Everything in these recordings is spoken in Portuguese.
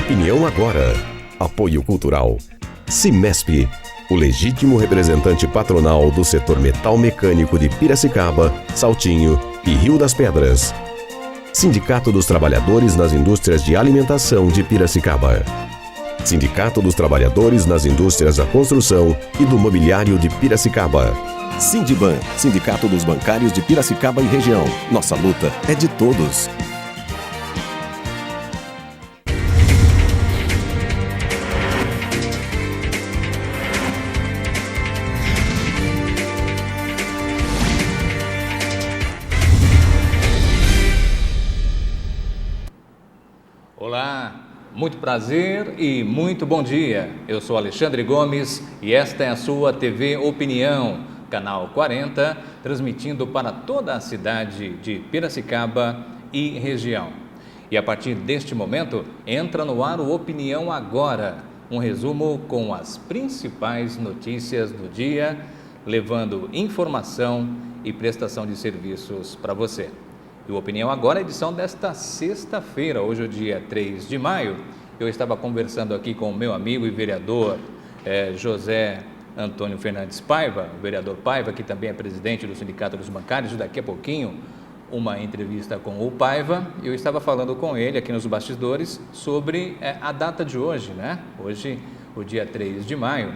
Opinião Agora. Apoio Cultural. Cimesp, o legítimo representante patronal do setor metal mecânico de Piracicaba, Saltinho e Rio das Pedras. Sindicato dos Trabalhadores nas Indústrias de Alimentação de Piracicaba. Sindicato dos Trabalhadores nas Indústrias da Construção e do Mobiliário de Piracicaba. Sindiban, Sindicato dos Bancários de Piracicaba e Região. Nossa luta é de todos. Olá, muito prazer e muito bom dia. Eu sou Alexandre Gomes e esta é a sua TV Opinião, canal 40, transmitindo para toda a cidade de Piracicaba e região. E a partir deste momento, entra no ar o Opinião Agora, um resumo com as principais notícias do dia, levando informação e prestação de serviços para você. E o Opinião Agora, edição desta sexta-feira, hoje é o dia 3 de maio. Eu estava conversando aqui com o meu amigo e vereador José Antônio Fernandes Paiva, o vereador Paiva, que também é presidente do Sindicato dos Bancários, e daqui a pouquinho uma entrevista com o Paiva. Eu estava falando com ele aqui nos bastidores sobre a data de hoje, né? Hoje, o dia 3 de maio,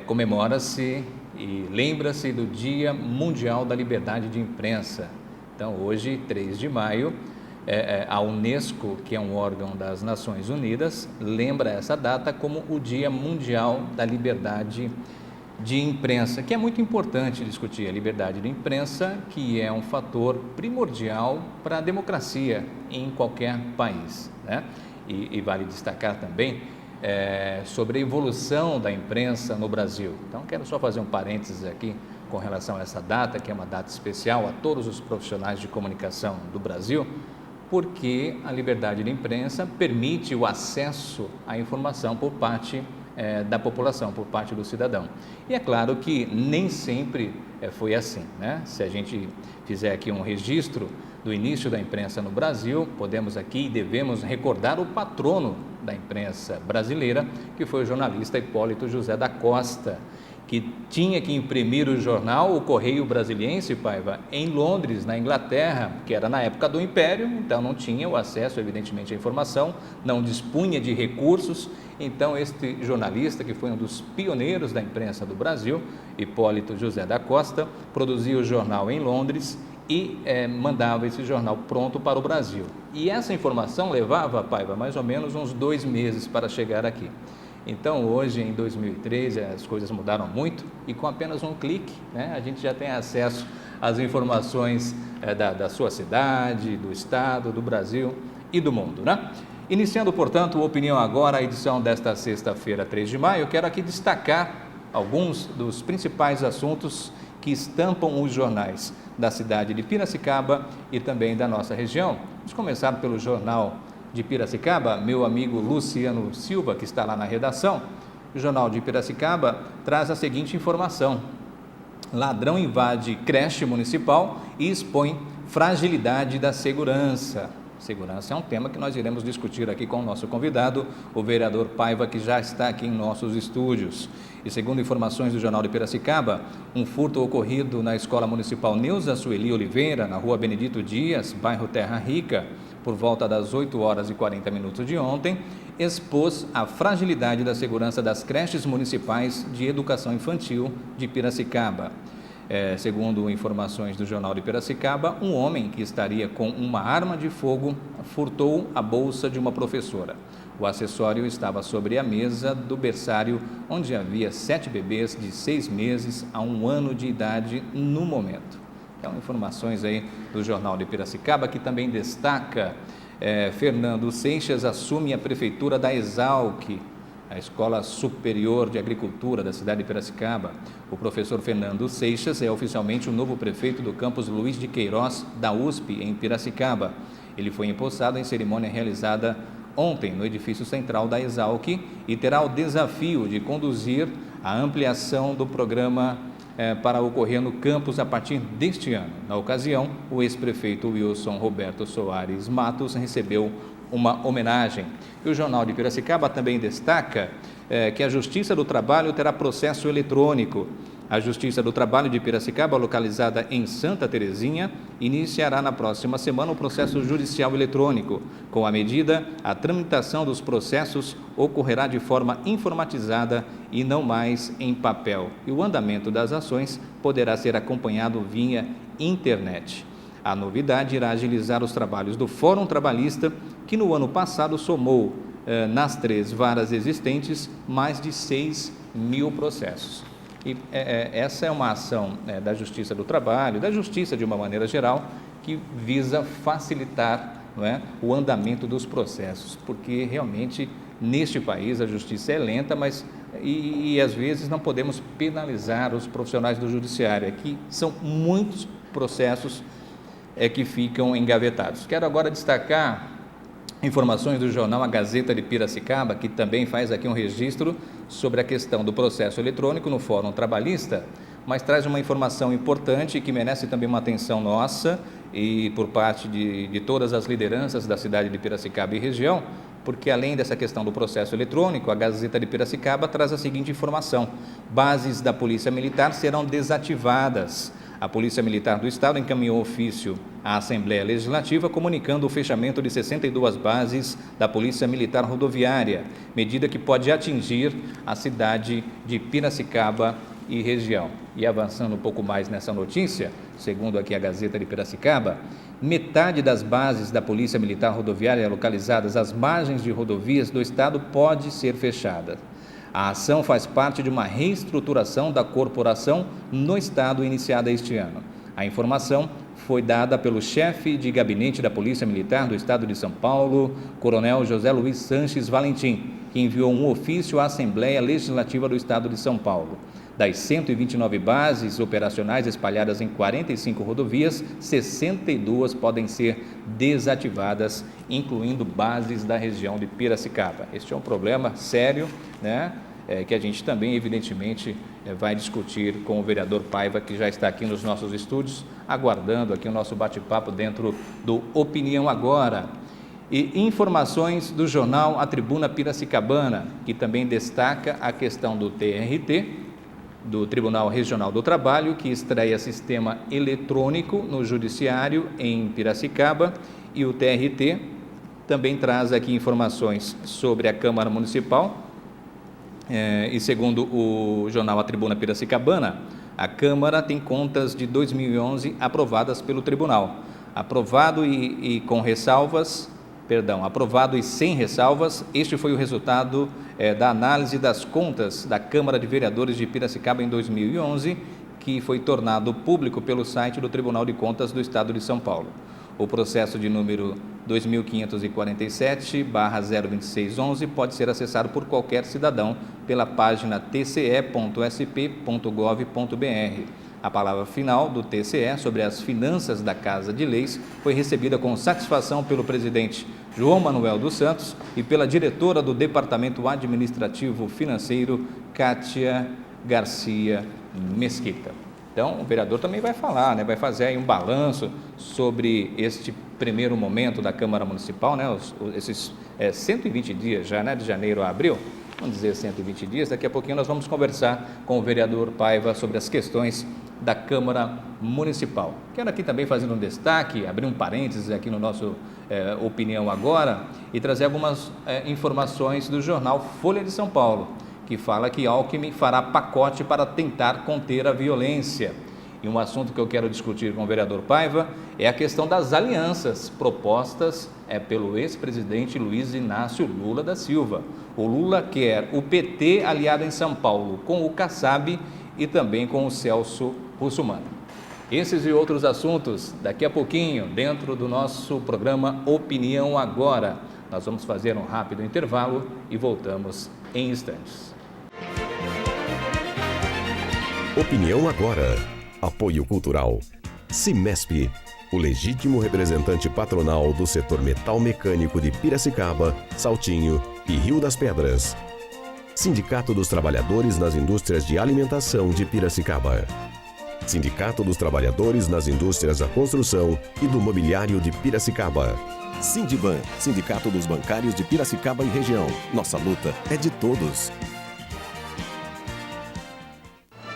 comemora-se e lembra-se do Dia Mundial da Liberdade de Imprensa. Então, hoje, 3 de maio, a Unesco, que é um órgão das Nações Unidas, lembra essa data como o Dia Mundial da Liberdade de Imprensa, que é muito importante discutir a liberdade de imprensa, que é um fator primordial para a democracia em qualquer país, né? E vale destacar também sobre a evolução da imprensa no Brasil. Então, quero só fazer um parênteses aqui com relação a essa data, que é uma data especial a todos os profissionais de comunicação do Brasil, porque a liberdade de imprensa permite o acesso à informação por parte da população, por parte do cidadão. E é claro que nem sempre foi assim, né? Se a gente fizer aqui um registro do início da imprensa no Brasil, podemos aqui e devemos recordar o patrono da imprensa brasileira, que foi o jornalista Hipólito José da Costa, que tinha que imprimir o jornal, o Correio Brasiliense, Paiva, em Londres, na Inglaterra, que era na época do Império, então não tinha o acesso, evidentemente, à informação, não dispunha de recursos. Então, este jornalista, que foi um dos pioneiros da imprensa do Brasil, Hipólito José da Costa, produzia o jornal em Londres e mandava esse jornal pronto para o Brasil. E essa informação levava, Paiva, mais ou menos uns 2 meses para chegar aqui. Então, hoje, em 2013, as coisas mudaram muito e com apenas um clique, né, a gente já tem acesso às informações da sua cidade, do estado, do Brasil e do mundo, né? Iniciando, portanto, o Opinião Agora, a edição desta sexta-feira, 3 de maio, eu quero aqui destacar alguns dos principais assuntos que estampam os jornais da cidade de Piracicaba e também da nossa região. Vamos começar pelo jornal de Piracicaba, meu amigo Luciano Silva, que está lá na redação. O Jornal de Piracicaba traz a seguinte informação: ladrão invade creche municipal e expõe fragilidade da segurança. Segurança é um tema que nós iremos discutir aqui com o nosso convidado, o vereador Paiva, que já está aqui em nossos estúdios. E segundo informações do Jornal de Piracicaba, um furto ocorrido na Escola Municipal Neuza Sueli Oliveira, na rua Benedito Dias, bairro Terra Rica, por volta das 8 horas e 40 minutos de ontem, expôs a fragilidade da segurança das creches municipais de educação infantil de Piracicaba. Segundo informações do Jornal de Piracicaba, um homem que estaria com uma arma de fogo furtou a bolsa de uma professora. O acessório estava sobre a mesa do berçário, onde havia 7 bebês de 6 meses a 1 ano de idade no momento. Então, informações aí do Jornal de Piracicaba, que também destaca Fernando Seixas assume a prefeitura da Exalc, a Escola Superior de Agricultura da cidade de Piracicaba. O professor Fernando Seixas é oficialmente o novo prefeito do campus Luiz de Queiroz da USP, em Piracicaba. Ele foi empossado em cerimônia realizada ontem no edifício central da Exalc e terá o desafio de conduzir a ampliação do programa para ocorrer no campus a partir deste ano. Na ocasião, o ex-prefeito Wilson Roberto Soares Matos recebeu uma homenagem. E o Jornal de Piracicaba também destaca que a Justiça do Trabalho terá processo eletrônico. A Justiça do Trabalho de Piracicaba, localizada em Santa Terezinha, iniciará na próxima semana o processo judicial eletrônico. Com a medida, a tramitação dos processos ocorrerá de forma informatizada e não mais em papel. E o andamento das ações poderá ser acompanhado via internet. A novidade irá agilizar os trabalhos do Fórum Trabalhista, que no ano passado somou, nas 3 varas existentes, mais de 6 mil processos. E essa é uma ação da Justiça do Trabalho, da Justiça de uma maneira geral, que visa facilitar, não é, o andamento dos processos, porque realmente neste país a justiça é lenta, mas às vezes não podemos penalizar os profissionais do judiciário, que são muitos processos que ficam engavetados. Quero agora destacar informações do jornal A Gazeta de Piracicaba, que também faz aqui um registro sobre a questão do processo eletrônico no Fórum Trabalhista, mas traz uma informação importante que merece também uma atenção nossa e por parte de todas as lideranças da cidade de Piracicaba e região, porque além dessa questão do processo eletrônico, a Gazeta de Piracicaba traz a seguinte informação: bases da Polícia Militar serão desativadas. A Polícia Militar do Estado encaminhou ofício à Assembleia Legislativa comunicando o fechamento de 62 bases da Polícia Militar Rodoviária, medida que pode atingir a cidade de Piracicaba e região. E avançando um pouco mais nessa notícia, segundo aqui a Gazeta de Piracicaba, metade das bases da Polícia Militar Rodoviária localizadas às margens de rodovias do Estado pode ser fechada. A ação faz parte de uma reestruturação da corporação no Estado iniciada este ano. A informação foi dada pelo chefe de gabinete da Polícia Militar do Estado de São Paulo, Coronel José Luiz Sanches Valentim, que enviou um ofício à Assembleia Legislativa do Estado de São Paulo. Das 129 bases operacionais espalhadas em 45 rodovias, 62 podem ser desativadas, incluindo bases da região de Piracicaba. Este é um problema sério, né? Que a gente também, evidentemente, vai discutir com o vereador Paiva, que já está aqui nos nossos estúdios, aguardando aqui o nosso bate-papo dentro do Opinião Agora. E informações do jornal A Tribuna Piracicabana, que também destaca a questão do TRT, do Tribunal Regional do Trabalho, que estreia sistema eletrônico no Judiciário em Piracicaba, e o TRT também traz aqui informações sobre a Câmara Municipal. E segundo o jornal A Tribuna Piracicabana, a Câmara tem contas de 2011 aprovadas pelo Tribunal. Aprovado e sem ressalvas, este foi o resultado da análise das contas da Câmara de Vereadores de Piracicaba em 2011, que foi tornado público pelo site do Tribunal de Contas do Estado de São Paulo. O processo de número 2547/02611 pode ser acessado por qualquer cidadão pela página tce.sp.gov.br. A palavra final do TCE sobre as finanças da Casa de Leis foi recebida com satisfação pelo presidente João Manuel dos Santos e pela diretora do Departamento Administrativo Financeiro, Kátia Garcia Mesquita. Então, o vereador também vai falar, vai fazer aí um balanço sobre este primeiro momento da Câmara Municipal, esses 120 dias já, de janeiro a abril, vamos dizer 120 dias, daqui a pouquinho nós vamos conversar com o vereador Paiva sobre as questões da Câmara Municipal. Quero aqui também fazer um destaque, abrir um parênteses aqui no nosso Opinião Agora e trazer algumas informações do jornal Folha de São Paulo, que fala que Alckmin fará pacote para tentar conter a violência. E um assunto que eu quero discutir com o vereador Paiva é a questão das alianças propostas pelo ex-presidente Luiz Inácio Lula da Silva. O Lula quer o PT aliado em São Paulo com o Kassab e também com o Celso Russomano. Esses e outros assuntos daqui a pouquinho dentro do nosso programa Opinião Agora. Nós vamos fazer um rápido intervalo e voltamos em instantes. Opinião Agora. Apoio Cultural. Cimesp, o legítimo representante patronal do setor metal mecânico de Piracicaba, Saltinho e Rio das Pedras. Sindicato dos Trabalhadores nas Indústrias de Alimentação de Piracicaba. Sindicato dos Trabalhadores nas Indústrias da Construção e do Mobiliário de Piracicaba. Sindiban, Sindicato dos Bancários de Piracicaba e Região. Nossa luta é de todos.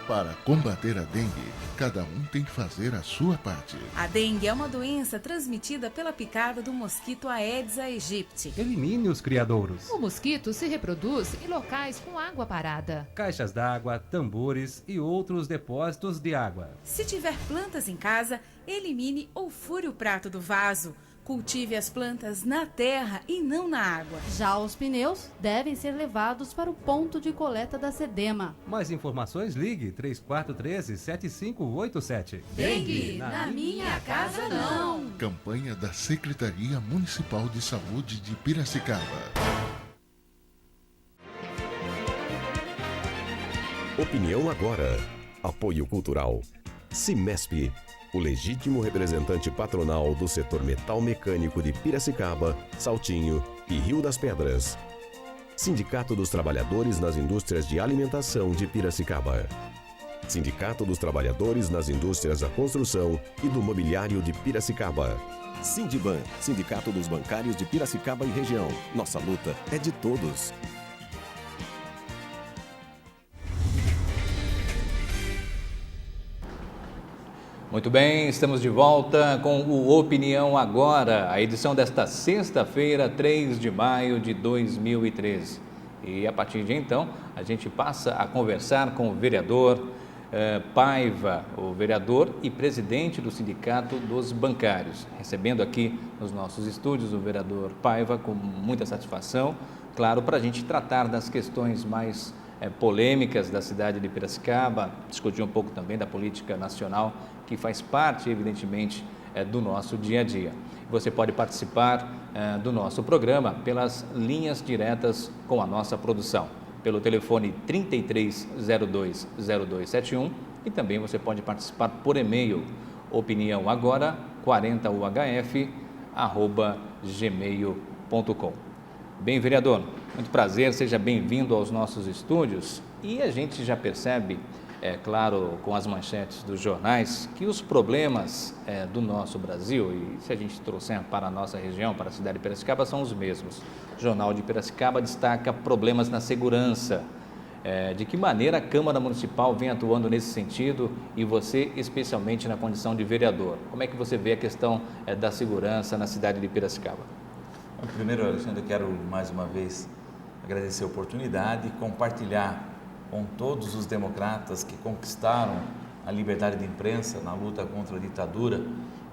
Para combater a dengue, cada um tem que fazer a sua parte. A dengue é uma doença transmitida pela picada do mosquito Aedes aegypti. Elimine os criadouros. O mosquito se reproduz em locais com água parada. Caixas d'água, tambores e outros depósitos de água. Se tiver plantas em casa, elimine ou fure o prato do vaso. Cultive as plantas na terra e não na água. Já os pneus devem ser levados para o ponto de coleta da SEDEMA. Mais informações, ligue 3413-7587. Dengue, na minha casa não. Campanha da Secretaria Municipal de Saúde de Piracicaba. Opinião agora. Apoio cultural. Cimesp, o legítimo representante patronal do setor metal mecânico de Piracicaba, Saltinho e Rio das Pedras. Sindicato dos Trabalhadores nas Indústrias de Alimentação de Piracicaba. Sindicato dos Trabalhadores nas Indústrias da Construção e do Mobiliário de Piracicaba. Sindiban, Sindicato dos Bancários de Piracicaba e Região. Nossa luta é de todos. Muito bem, estamos de volta com o Opinião Agora, a edição desta sexta-feira, 3 de maio de 2013. E a partir de então, a gente passa a conversar com o vereador Paiva, o vereador e presidente do Sindicato dos Bancários. Recebendo aqui nos nossos estúdios o vereador Paiva com muita satisfação, claro, para a gente tratar das questões mais polêmicas da cidade de Piracicaba, discutir um pouco também da política nacional, que faz parte, evidentemente, do nosso dia a dia. Você pode participar do nosso programa pelas linhas diretas com a nossa produção, pelo telefone 33020271 e também você pode participar por e-mail opiniãoagora40uhf@gmail.com. Bem, vereador, muito prazer, seja bem-vindo aos nossos estúdios. E a gente já percebe, claro, com as manchetes dos jornais, que os problemas do nosso Brasil, e se a gente trouxer para a nossa região, para a cidade de Piracicaba, são os mesmos. O Jornal de Piracicaba destaca problemas na segurança. De que maneira a Câmara Municipal vem atuando nesse sentido e você, especialmente na condição de vereador? Como é que você vê a questão da segurança na cidade de Piracicaba? Primeiro, Alexandre, eu quero mais uma vez agradecer a oportunidade e compartilhar com todos os democratas que conquistaram a liberdade de imprensa na luta contra a ditadura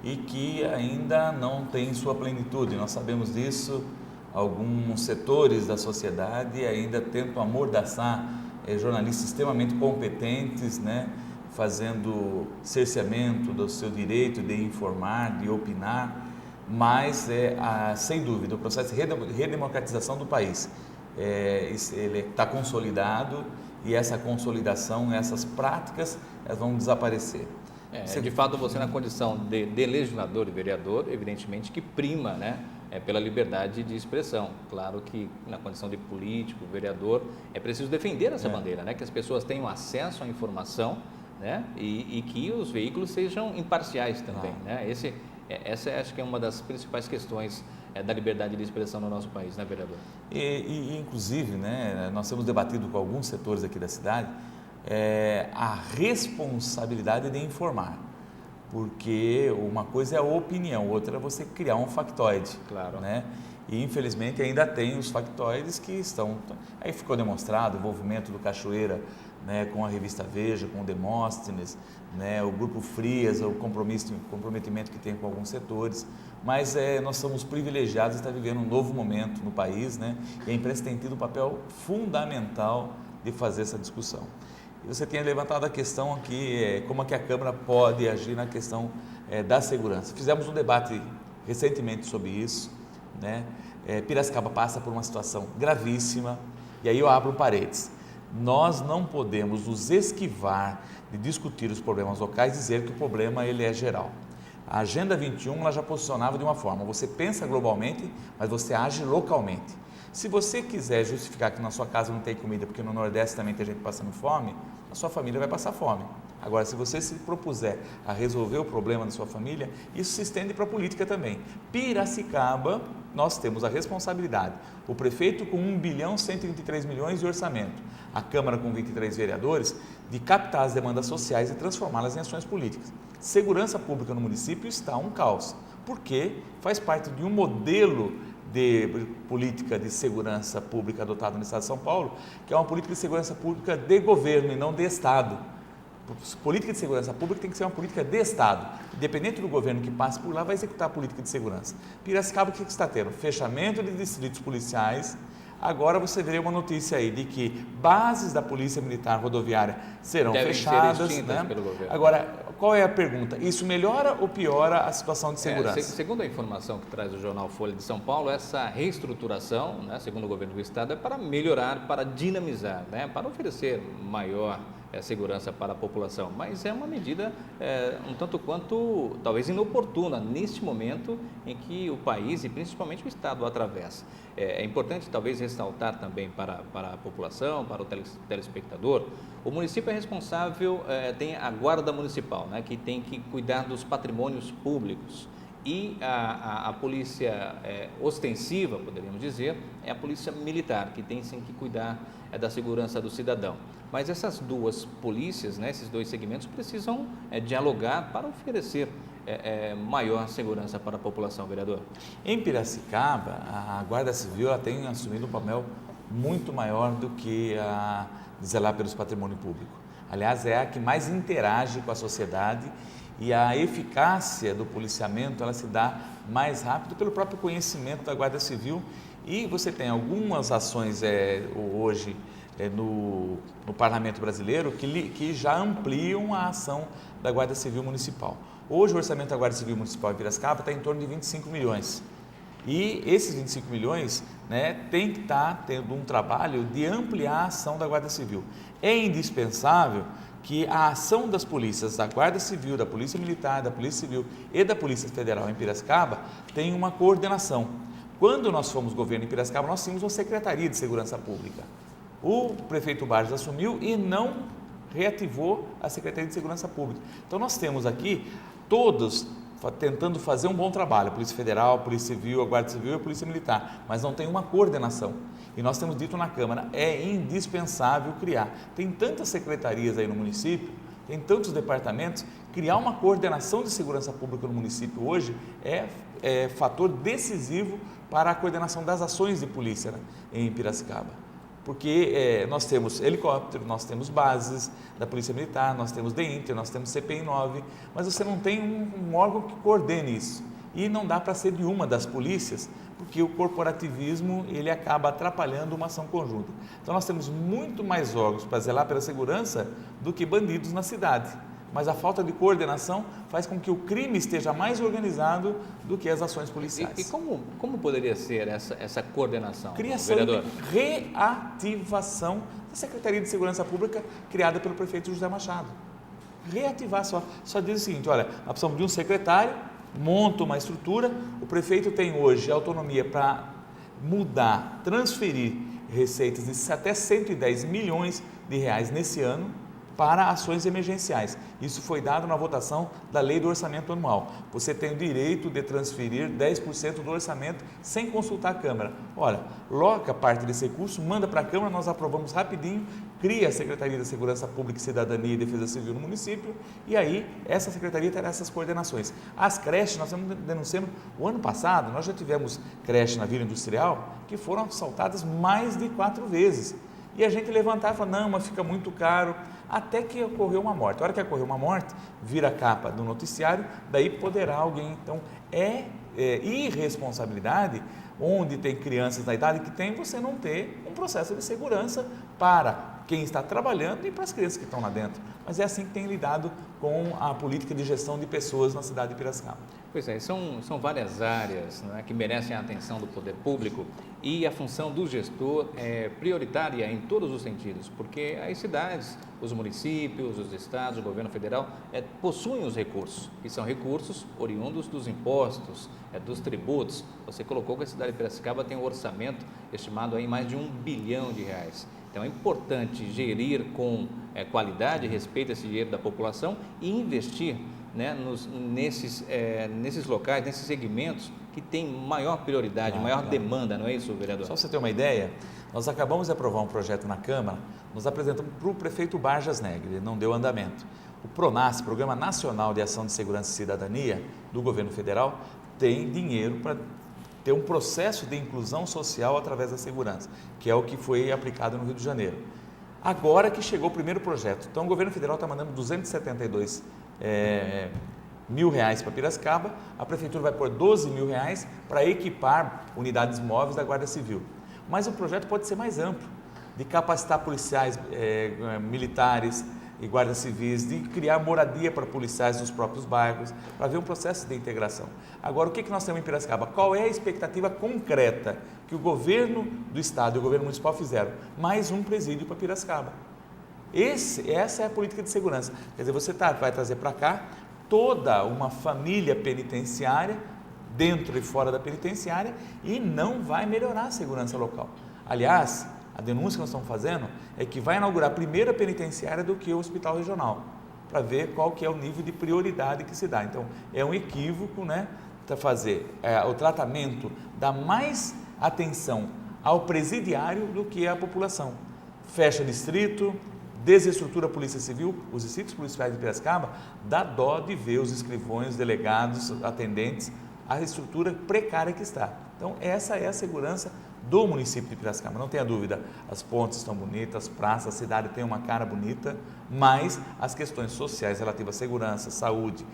e que ainda não têm sua plenitude. Nós sabemos disso, alguns setores da sociedade ainda tentam amordaçar jornalistas extremamente competentes, né, fazendo cerceamento do seu direito de informar, de opinar, mas sem dúvida o processo de redemocratização do país ele está consolidado e essa consolidação, essas práticas, elas vão desaparecer. De fato, você na condição de legislador e vereador, evidentemente que prima, né, pela liberdade de expressão. Claro que na condição de político, vereador, é preciso defender essa bandeira, né, que as pessoas tenham acesso à informação, né, e que os veículos sejam imparciais também, né? Essa acho que é uma das principais questões da liberdade de expressão no nosso país, né, vereador? Inclusive, né, nós temos debatido com alguns setores aqui da cidade a responsabilidade de informar, porque uma coisa é a opinião, outra é você criar um factoide, claro, né? E infelizmente ainda tem os factoides que estão... Aí ficou demonstrado o envolvimento do Cachoeira, né, com a revista Veja, com o Demóstenes, né, o Grupo Frias, o comprometimento que tem com alguns setores, mas nós somos privilegiados de estar vivendo um novo momento no país, né, e a imprensa tem tido um papel fundamental de fazer essa discussão. E você tinha levantado a questão aqui, como é que a Câmara pode agir na questão da segurança. Fizemos um debate recentemente sobre isso, né? Piracicaba passa por uma situação gravíssima, e aí eu abro paredes. Nós não podemos nos esquivar de discutir os problemas locais e dizer que o problema ele é geral. A Agenda 21 ela já posicionava de uma forma, você pensa globalmente, mas você age localmente. Se você quiser justificar que na sua casa não tem comida, porque no Nordeste também tem gente passando fome, a sua família vai passar fome. Agora, se você se propuser a resolver o problema da sua família, isso se estende para a política também. Piracicaba, nós temos a responsabilidade, o prefeito com 1.123 bilhões de orçamento, a Câmara com 23 vereadores, de captar as demandas sociais e transformá-las em ações políticas. Segurança pública no município está um caos, porque faz parte de um modelo de política de segurança pública adotado no Estado de São Paulo, que é uma política de segurança pública de governo e não de Estado. Política de segurança pública tem que ser uma política de Estado. Independente do governo que passe por lá, vai executar a política de segurança. Piracicaba, o que está tendo? Fechamento de distritos policiais. Agora você vê uma notícia aí de que bases da Polícia Militar Rodoviária serão fechadas. Ser extintas pelo governo. Agora, qual é a pergunta? Isso melhora ou piora a situação de segurança? Segundo a informação que traz o jornal Folha de São Paulo, essa reestruturação, né, segundo o governo do Estado, é para melhorar, para dinamizar, né, para oferecer maior segurança para a população, mas é uma medida um tanto quanto, talvez inoportuna, neste momento em que o país e principalmente o Estado atravessa. É importante talvez ressaltar também para a população, para o telespectador, o município é responsável, tem a guarda municipal, né, que tem que cuidar dos patrimônios públicos. E a polícia ostensiva, poderíamos dizer, é a polícia militar, que tem sim que cuidar da segurança do cidadão. Mas essas duas polícias, né, esses dois segmentos, precisam dialogar para oferecer maior segurança para a população, vereador. Em Piracicaba, a Guarda Civil ela tem assumido um papel muito maior do que a de zelar pelos patrimônio público. Aliás, é a que mais interage com a sociedade e a eficácia do policiamento ela se dá mais rápido pelo próprio conhecimento da Guarda Civil. E você tem algumas ações hoje no Parlamento Brasileiro que já ampliam a ação da Guarda Civil Municipal. Hoje o orçamento da Guarda Civil Municipal em Piracicaba está em torno de 25 milhões. E esses 25 milhões tem que estar tendo um trabalho de ampliar a ação da Guarda Civil. É indispensável que a ação das polícias, da Guarda Civil, da Polícia Militar, da Polícia Civil e da Polícia Federal em Piracicaba tenha uma coordenação. Quando nós fomos governo em Piracicaba, nós tínhamos uma Secretaria de Segurança Pública. O prefeito Barros assumiu e não reativou a Secretaria de Segurança Pública. Então nós temos aqui todos tentando fazer um bom trabalho, a Polícia Federal, a Polícia Civil, a Guarda Civil e a Polícia Militar, mas não tem uma coordenação. E nós temos dito na Câmara, é indispensável criar. Tem tantas secretarias aí no município, tem tantos departamentos, criar uma coordenação de segurança pública no município hoje é fator decisivo para a coordenação das ações de polícia em Piracicaba. Porque nós temos helicóptero, nós temos bases da Polícia Militar, nós temos DEINTER, nós temos CPI-9, mas você não tem um órgão que coordene isso. E não dá para ser de uma das polícias, porque o corporativismo ele acaba atrapalhando uma ação conjunta. Então nós temos muito mais órgãos para zelar pela segurança do que bandidos na cidade. Mas a falta de coordenação faz com que o crime esteja mais organizado do que as ações policiais. E como poderia ser essa coordenação, criação vereador? De reativação da Secretaria de Segurança Pública criada pelo prefeito José Machado. Reativar, só diz o seguinte, olha, nós precisamos de um secretário, monta uma estrutura, o prefeito tem hoje autonomia para mudar, transferir receitas de até 110 milhões de reais nesse ano, para ações emergenciais. Isso foi dado na votação da Lei do Orçamento Anual. Você tem o direito de transferir 10% do orçamento sem consultar a Câmara. Olha, loca parte desse recurso, manda para a Câmara, nós aprovamos rapidinho, cria a Secretaria da Segurança Pública, Cidadania e Defesa Civil no município e aí essa Secretaria terá essas coordenações. As creches, nós estamos denunciando, o ano passado nós já tivemos creche na Vila Industrial que foram assaltadas mais de 4 vezes. E a gente levantava e falava, não, mas fica muito caro, até que ocorreu uma morte. A hora que ocorreu uma morte, vira a capa do noticiário, daí poderá alguém. Então, irresponsabilidade, onde tem crianças na idade que tem, você não ter um processo de segurança para quem está trabalhando e para as crianças que estão lá dentro. Mas é assim que tem lidado com a política de gestão de pessoas na cidade de Piracicaba. Pois é, são várias áreas, né, que merecem a atenção do poder público e a função do gestor é prioritária em todos os sentidos, porque as cidades, os municípios, os estados, o governo federal possuem os recursos, que são recursos oriundos dos impostos, dos tributos. Você colocou que a cidade de Piracicaba tem um orçamento estimado em mais de R$1 bilhão. Então é importante gerir com qualidade, respeito a esse dinheiro da população e investir, né, nesses locais, nesses segmentos que têm maior prioridade, maior demanda, não é isso, vereador? Só para você ter uma ideia, nós acabamos de aprovar um projeto na Câmara, nós apresentamos para o prefeito Barjas Negre, ele não deu andamento. O PRONAS, Programa Nacional de Ação de Segurança e Cidadania, do governo federal, tem dinheiro para ter um processo de inclusão social através da segurança, que é o que foi aplicado no Rio de Janeiro. Agora que chegou o primeiro projeto, então o governo federal está mandando 272 mil reais para Piracicaba, a prefeitura vai pôr 12 mil reais para equipar unidades móveis da Guarda Civil. Mas o projeto pode ser mais amplo, de capacitar policiais militares e guardas civis, de criar moradia para policiais nos próprios bairros, para ver um processo de integração. Agora, o que nós temos em Piracicaba? Qual é a expectativa concreta que o governo do estado e o governo municipal fizeram? Mais um presídio para Piracicaba. Essa é a política de segurança. Quer dizer, você vai trazer para cá toda uma família penitenciária, dentro e fora da penitenciária, e não vai melhorar a segurança local. Aliás, a denúncia que nós estamos fazendo é que vai inaugurar a primeira penitenciária do que o hospital regional, para ver qual que é o nível de prioridade que se dá. Então, é um equívoco, né, para fazer o tratamento, dar mais atenção ao presidiário do que à população. Fecha distrito, desestrutura a Polícia Civil, os distritos policiais de Piracicaba, dá dó de ver os escrivões, delegados, atendentes, a estrutura precária que está. Então, essa é a segurança do município de Piracicaba, não tenha dúvida, as pontes estão bonitas, as praças, a cidade tem uma cara bonita, mas as questões sociais relativas à segurança, saúde,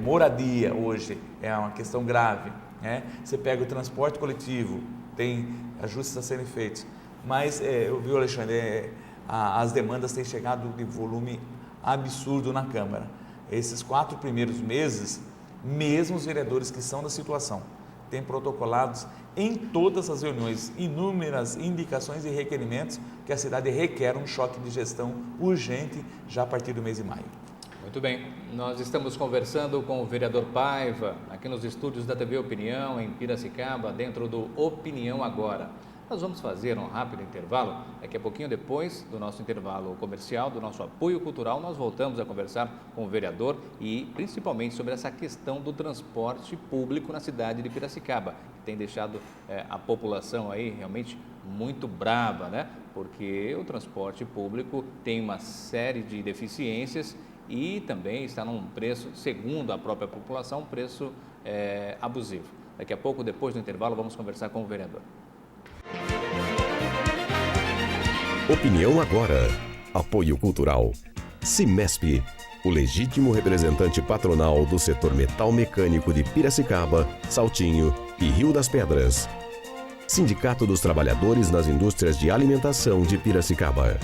moradia hoje é uma questão grave, né? Você pega o transporte coletivo, tem ajustes a serem feitos, mas eu vi, Alexandre, as demandas têm chegado de volume absurdo na Câmara. Esses 4 primeiros meses, mesmo os vereadores que são da situação, têm protocolados em todas as reuniões inúmeras indicações e requerimentos que a cidade requer um choque de gestão urgente já a partir do mês de maio. Muito bem, nós estamos conversando com o vereador Paiva, aqui nos estúdios da TV Opinião, em Piracicaba, dentro do Opinião Agora. Nós vamos fazer um rápido intervalo, daqui a pouquinho depois do nosso intervalo comercial, do nosso apoio cultural, nós voltamos a conversar com o vereador e principalmente sobre essa questão do transporte público na cidade de Piracicaba, que tem deixado a população aí realmente muito brava, né? Porque o transporte público tem uma série de deficiências e também está num preço, segundo a própria população, um preço abusivo. Daqui a pouco, depois do intervalo, vamos conversar com o vereador. Opinião Agora. Apoio Cultural. Cimesp, o legítimo representante patronal do setor metal mecânico de Piracicaba, Saltinho e Rio das Pedras. Sindicato dos Trabalhadores nas Indústrias de Alimentação de Piracicaba.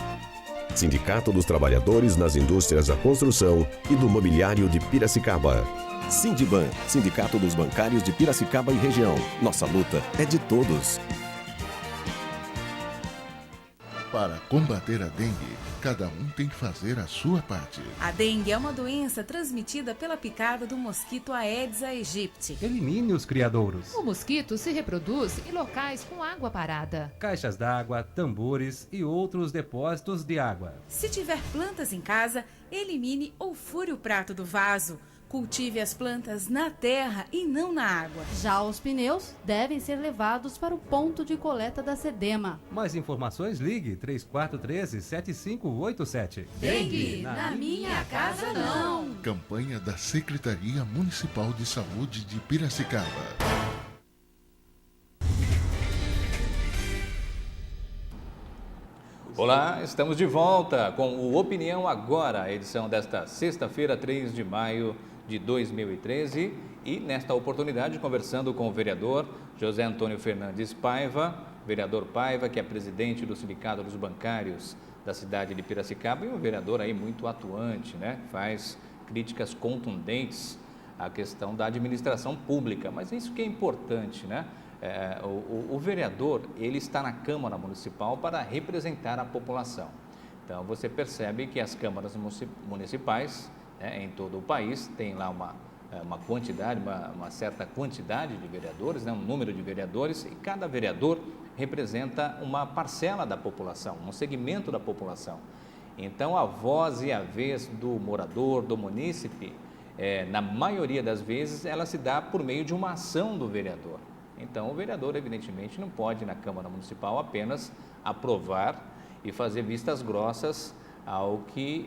Sindicato dos Trabalhadores nas Indústrias da Construção e do Mobiliário de Piracicaba. Sindiban, Sindicato dos Bancários de Piracicaba e Região. Nossa luta é de todos. Para combater a dengue, cada um tem que fazer a sua parte. A dengue é uma doença transmitida pela picada do mosquito Aedes aegypti. Elimine os criadouros. O mosquito se reproduz em locais com água parada. Caixas d'água, tambores e outros depósitos de água. Se tiver plantas em casa, elimine ou fure o prato do vaso. Cultive as plantas na terra e não na água. Já os pneus devem ser levados para o ponto de coleta da SEDEMA. Mais informações, ligue 3413-7587. Dengue, na minha casa não. Campanha da Secretaria Municipal de Saúde de Piracicaba. Olá, estamos de volta com o Opinião Agora, a edição desta sexta-feira, 3 de maio de 2013, e nesta oportunidade conversando com o vereador José Antônio Fernandes Paiva, vereador Paiva, que é presidente do Sindicato dos Bancários da cidade de Piracicaba e um vereador aí muito atuante, né? Faz críticas contundentes à questão da administração pública, mas isso que é importante, né? O vereador, ele está na Câmara Municipal para representar a população. Então, você percebe que as câmaras municipais, né, em todo o país, tem lá uma quantidade, uma certa quantidade de vereadores, né, um número de vereadores, e cada vereador representa uma parcela da população, um segmento da população. Então, a voz e a vez do morador, do munícipe, na maioria das vezes, ela se dá por meio de uma ação do vereador. Então, o vereador, evidentemente, não pode, na Câmara Municipal, apenas aprovar e fazer vistas grossas ao que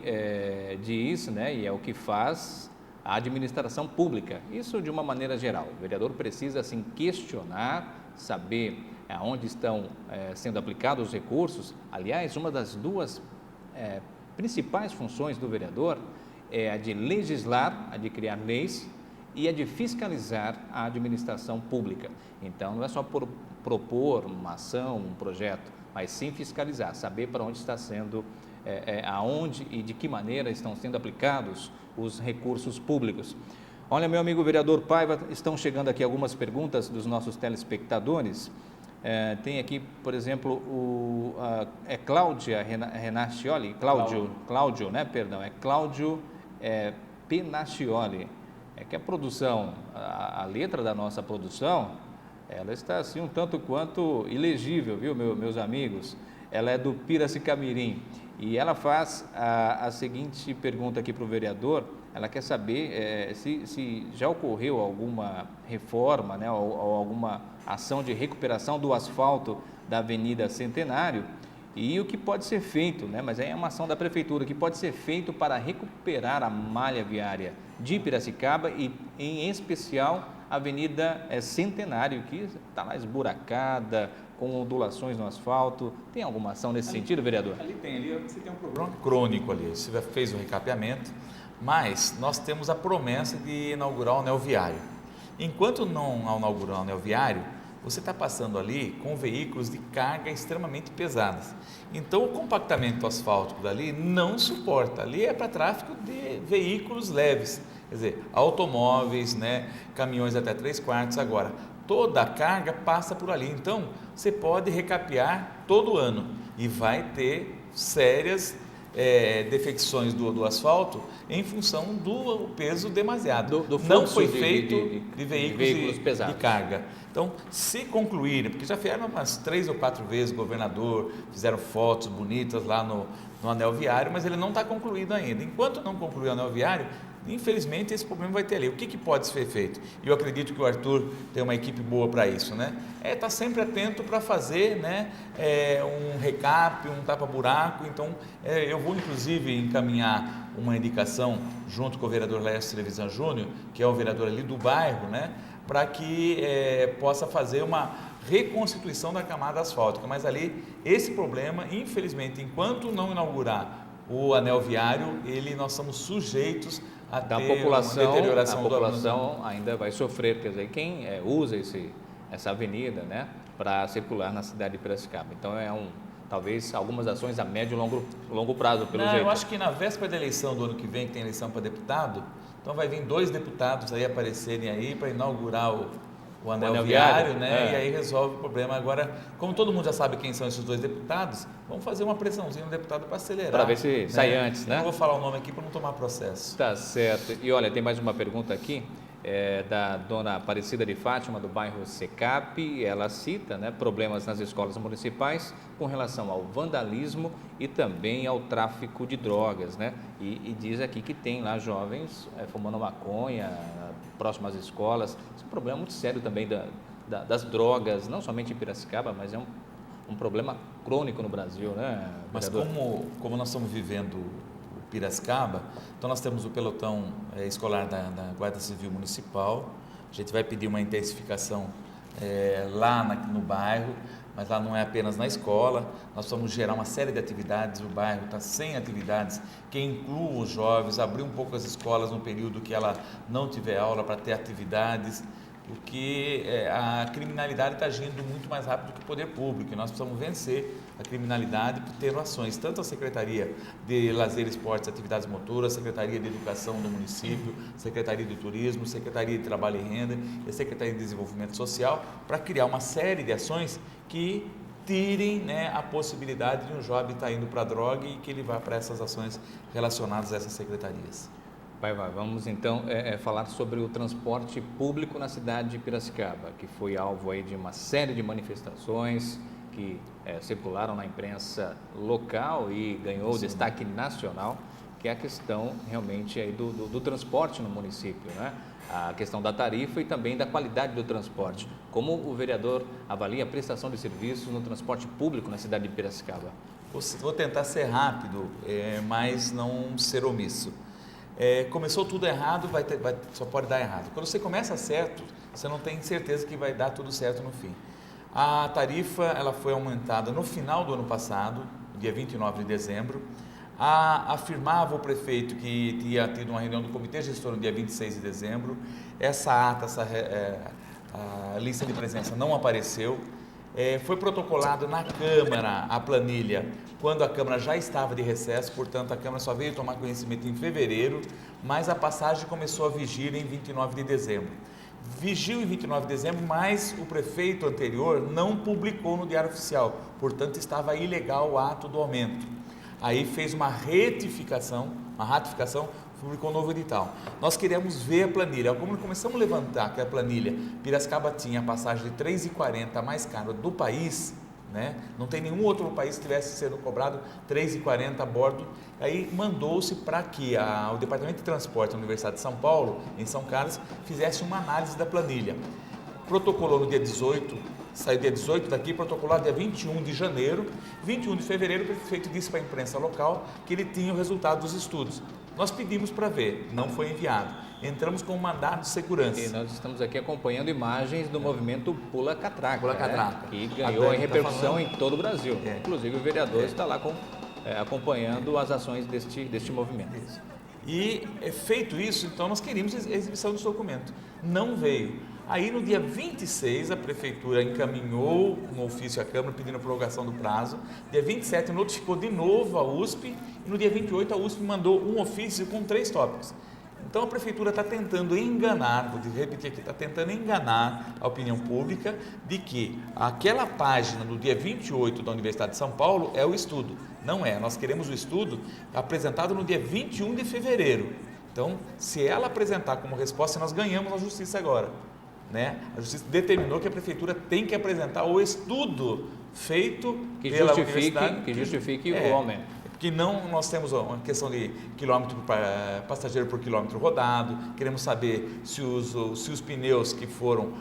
diz, né, e é o que faz a administração pública. Isso de uma maneira geral. O vereador precisa, assim, questionar, saber aonde estão sendo aplicados os recursos. Aliás, uma das duas principais funções do vereador é a de legislar, a de criar leis, e a de fiscalizar a administração pública. Então, não é só propor uma ação, um projeto, mas sim fiscalizar, saber para onde está sendo, aonde e de que maneira estão sendo aplicados os recursos públicos. Olha, meu amigo vereador Paiva, estão chegando aqui algumas perguntas dos nossos telespectadores. Tem aqui, por exemplo, Cláudia Renaccioli, Cláudio, né, perdão, Cláudio Penaccioli. É que a produção, a letra da nossa produção, ela está assim um tanto quanto ilegível, viu, meus amigos? Ela é do Piracicamirim e ela faz a seguinte pergunta aqui para o vereador. Ela quer saber se já ocorreu alguma reforma, né, ou alguma ação de recuperação do asfalto da Avenida Centenário e o que pode ser feito, né, mas é uma ação da Prefeitura, o que pode ser feito para recuperar a malha viária de Piracicaba e, em especial, a Avenida Centenário, que está lá esburacada, com ondulações no asfalto. Tem alguma ação nesse sentido, vereador? Ali você tem um problema crônico ali, você fez o recapeamento, mas nós temos a promessa de inaugurar o anel viário. Enquanto não inaugurar o anel viário, você está passando ali com veículos de carga extremamente pesadas. Então, o compactamento asfáltico dali não suporta. Ali é para tráfego de veículos leves, quer dizer, automóveis, né, caminhões até 3/4. Agora, toda a carga passa por ali. Então, você pode recapear todo ano e vai ter sérias defecções do asfalto em função do peso demasiado. Do não foi feito de veículos pesados. De carga. Então, se concluírem, porque já vieram umas 3 ou 4 vezes o governador, fizeram fotos bonitas lá no anel viário, mas ele não está concluído ainda. Enquanto não concluir o anel viário, infelizmente esse problema vai ter ali. O que pode ser feito? E eu acredito que o Arthur tem uma equipe boa para isso, né? Estar sempre atento para fazer, né, um recap, um tapa-buraco. Então, eu vou inclusive encaminhar uma indicação junto com o vereador Laércio Trevisan Júnior, que é o vereador ali do bairro, né, para que possa fazer uma reconstituição da camada asfáltica. Mas ali, esse problema, infelizmente, enquanto não inaugurar o anel viário, nós somos sujeitos a ter uma deterioração. A população ainda vai sofrer, quer dizer, quem usa essa avenida, né, para circular na cidade de Piracicaba. Então, talvez algumas ações a médio e longo prazo, pelo jeito. Eu acho que na véspera da eleição do ano que vem, que tem eleição para deputado, então vai vir 2 deputados aí aparecerem aí para inaugurar o anel viário, né? E aí resolve o problema. Agora, como todo mundo já sabe quem são esses 2 deputados, vamos fazer uma pressãozinha no deputado para acelerar. Para ver se sai antes, né? Eu não vou falar o nome aqui para não tomar processo. Tá certo. E olha, tem mais uma pergunta aqui, da dona Aparecida de Fátima, do bairro Secap. Ela cita, né, problemas nas escolas municipais com relação ao vandalismo e também ao tráfico de drogas, né? E diz aqui que tem lá jovens fumando maconha próximo às escolas. Isso é um problema muito sério também das drogas, não somente em Piracicaba, mas é um problema crônico no Brasil, né, vereador? Mas como nós estamos vivendo Piracicaba, então nós temos o pelotão escolar da Guarda Civil Municipal. A gente vai pedir uma intensificação lá no bairro, mas lá não é apenas na escola. Nós vamos gerar uma série de atividades. O bairro está sem atividades que incluam os jovens, abrir um pouco as escolas no período que ela não tiver aula para ter atividades, porque a criminalidade está agindo muito mais rápido que o poder público e nós precisamos vencer a criminalidade tendo ações, tanto a Secretaria de Lazer, Esportes e Atividades Motoras, a Secretaria de Educação do município, a Secretaria de Turismo, a Secretaria de Trabalho e Renda e a Secretaria de Desenvolvimento Social, para criar uma série de ações que tirem, né, a possibilidade de um jovem estar indo para a droga e que ele vá para essas ações relacionadas a essas secretarias. Vamos então falar sobre o transporte público na cidade de Piracicaba, que foi alvo aí de uma série de manifestações que circularam na imprensa local e ganhou destaque nacional, que é a questão realmente aí do transporte no município, né? A questão da tarifa e também da qualidade do transporte. Como o vereador avalia a prestação de serviços no transporte público na cidade de Piracicaba? Vou tentar ser rápido, mas não ser omisso. Começou tudo errado, só pode dar errado. Quando você começa certo, você não tem certeza que vai dar tudo certo no fim. A tarifa ela foi aumentada no final do ano passado, dia 29 de dezembro. Afirmava o prefeito que tinha tido uma reunião do comitê gestor no dia 26 de dezembro. Essa ata, a lista de presença não apareceu. Foi protocolado na Câmara a planilha quando a Câmara já estava de recesso, portanto a Câmara só veio tomar conhecimento em fevereiro, mas a passagem começou a vigir em 29 de dezembro. Vigiu em 29 de dezembro, mas o prefeito anterior não publicou no Diário Oficial, portanto estava ilegal o ato do aumento. Aí fez uma ratificação, publicou um novo edital. Nós queremos ver a planilha. Como começamos a levantar que a planilha, Piracicaba tinha a passagem de R$ 3,40 mais cara do país, né? Não tem nenhum outro país que tivesse sendo cobrado R$ 3,40 a bordo. Aí mandou-se para que o Departamento de Transporte da Universidade de São Paulo, em São Carlos, fizesse uma análise da planilha. Protocolou no dia 18, saiu dia 18 daqui, protocolado dia 21 de janeiro. 21 de fevereiro, o prefeito disse para a imprensa local que ele tinha o resultado dos estudos. Nós pedimos para ver, não foi enviado. Entramos com um mandado de segurança. E nós estamos aqui acompanhando imagens do movimento Pula Catraca, Catraca. Que ganhou em repercussão em todo o Brasil. Inclusive o vereador está lá acompanhando as ações deste movimento. E feito isso, então nós queríamos a exibição desse documento. Não veio. Aí no dia 26 a Prefeitura encaminhou um ofício à Câmara pedindo a prorrogação do prazo. Dia 27 notificou de novo a USP e no dia 28 a USP mandou um ofício com 3 tópicos. Então a Prefeitura está tentando enganar, vou repetir aqui, está tentando enganar a opinião pública de que aquela página do dia 28 da Universidade de São Paulo é o estudo. Não é, nós queremos o estudo apresentado no dia 21 de fevereiro. Então, se ela apresentar como resposta, nós ganhamos na Justiça agora. Né? A Justiça determinou que a Prefeitura tem que apresentar o estudo feito pela Universidade. Que justifique o aumento. Que não, nós temos uma questão de quilômetro passageiro por quilômetro rodado, queremos saber se os pneus que foram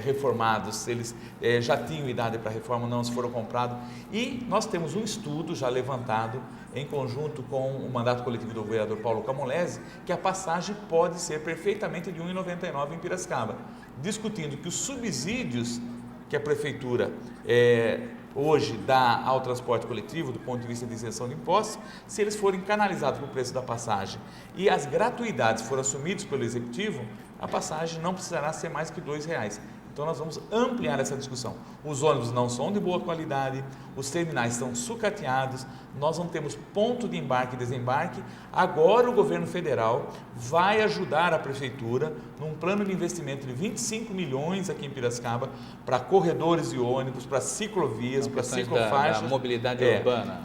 reformados, eles já tinham idade para reforma ou não, se foram comprados. E nós temos um estudo já levantado em conjunto com o mandato coletivo do vereador Paulo Camolese, que a passagem pode ser perfeitamente de R$ 1,99 em Piracicaba, discutindo que os subsídios que a Prefeitura hoje dá ao transporte coletivo, do ponto de vista de isenção de impostos, se eles forem canalizados para o preço da passagem e as gratuidades forem assumidas pelo Executivo, a passagem não precisará ser mais que R$ 2,00. Então nós vamos ampliar essa discussão. Os ônibus não são de boa qualidade, os terminais estão sucateados, nós não temos ponto de embarque e desembarque. Agora o governo federal vai ajudar a Prefeitura num plano de investimento de 25 milhões aqui em Piracicaba para corredores de ônibus, para ciclovias, para ciclofaixas. Da mobilidade urbana.